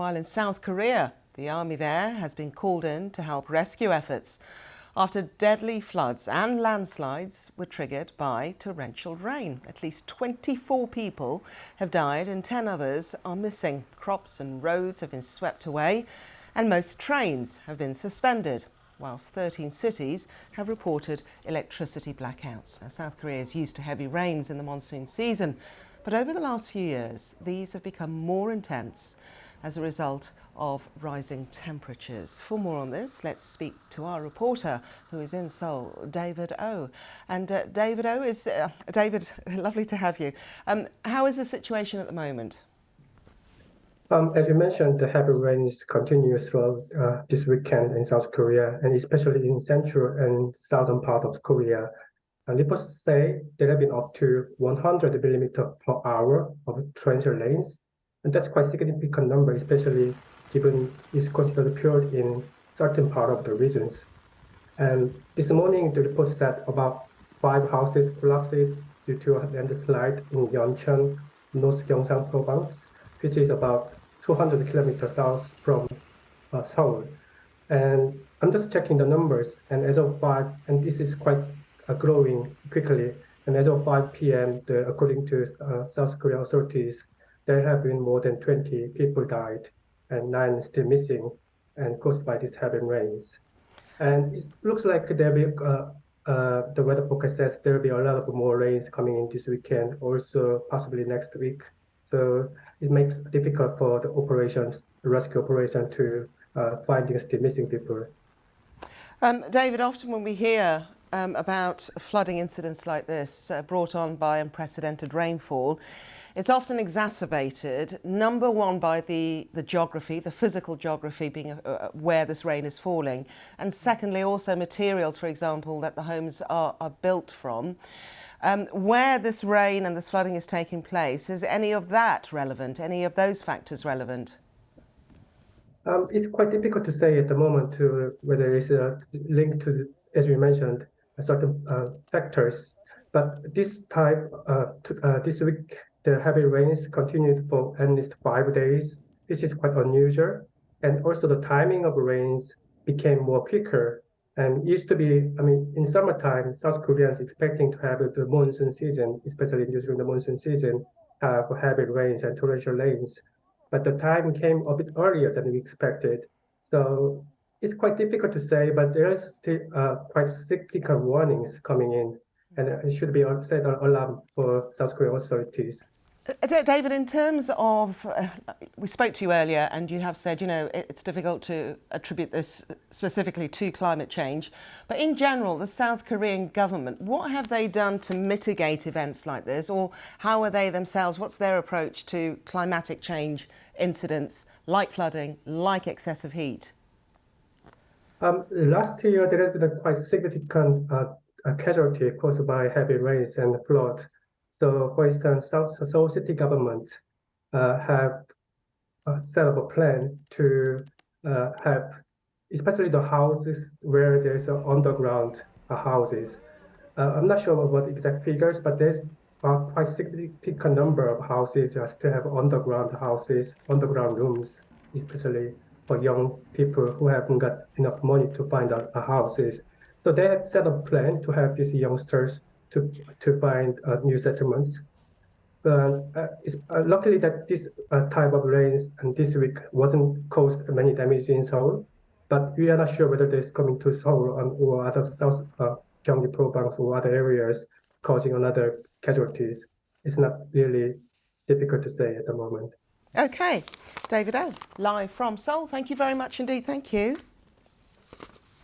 Meanwhile, in South Korea, the army there has been called in to help rescue efforts after deadly floods and landslides were triggered by torrential rain. At least 24 people have died and 10 others are missing. Crops and roads have been swept away and most trains have been suspended, whilst 13 cities have reported electricity blackouts. Now, South Korea is used to heavy rains in the monsoon season, but over the last few years, these have become more intense as a result of rising temperatures. For more on this, let's speak to our reporter who is in Seoul, David Oh. And David, lovely to have you. How is the situation at the moment? As you mentioned, the heavy rains continue throughout this weekend in South Korea, and especially in central and southern part of Korea. And reports say there have been up to 100 millimeters per hour of torrential rains, and that's quite a significant number, especially given it's considered pure in certain part of the regions. And this morning, the report said about 5 houses collapsed due to a landslide in Yeoncheon, North Gyeongsang province, which is about 200 kilometers south from Seoul. And I'm just checking the numbers, and as of 5, and this is quite growing quickly, and as of 5 p.m., according to South Korean authorities, there have been more than 20 people died, and 9 still missing, and caused by these heavy rains. And it looks like there will be, the weather forecast says there will be a lot of more rains coming in this weekend, also possibly next week. So it makes it difficult for the rescue operation to finding still missing people. David, often when we hear about flooding incidents like this brought on by unprecedented rainfall, it's often exacerbated, number one, by the geography, the physical geography being where this rain is falling, and secondly, also materials, for example, that the homes are built from. Where this rain and this flooding is taking place, is any of that relevant, any of those factors relevant? It's quite difficult to say at the moment whether it's a link to, as we mentioned, certain factors. But this week, the heavy rains continued for at least 5 days, which is quite unusual. And also the timing of rains became more quicker. And used to be, in summertime, South Koreans expecting to have the monsoon season, especially during the monsoon season, have heavy rains and torrential rains. But the time came a bit earlier than we expected. So it's quite difficult to say, but there is still quite significant warnings coming in, and it should be set an alarm for South Korean authorities. David, in terms of, we spoke to you earlier and you have said, it's difficult to attribute this specifically to climate change, but in general, the South Korean government, what have they done to mitigate events like this, or how are they themselves, what's their approach to climatic change incidents like flooding, like excessive heat? Last year, there has been a quite significant casualty caused by heavy rains and flood. So, for instance, Seoul city government have set up a plan to have, especially the houses where there's underground houses. I'm not sure what exact figures, but there's a quite significant number of houses that still have underground rooms, especially for young people who haven't got enough money to find houses. So they have set up a plan to have these youngsters to find new settlements. It's luckily that this type of rains and this week wasn't caused many damage in Seoul, but we are not sure whether it's coming to Seoul or other South Gyeonggi province or other areas causing another casualties. It's not really difficult to say at the moment. Okay, David O, live from Seoul. Thank you very much indeed. Thank you.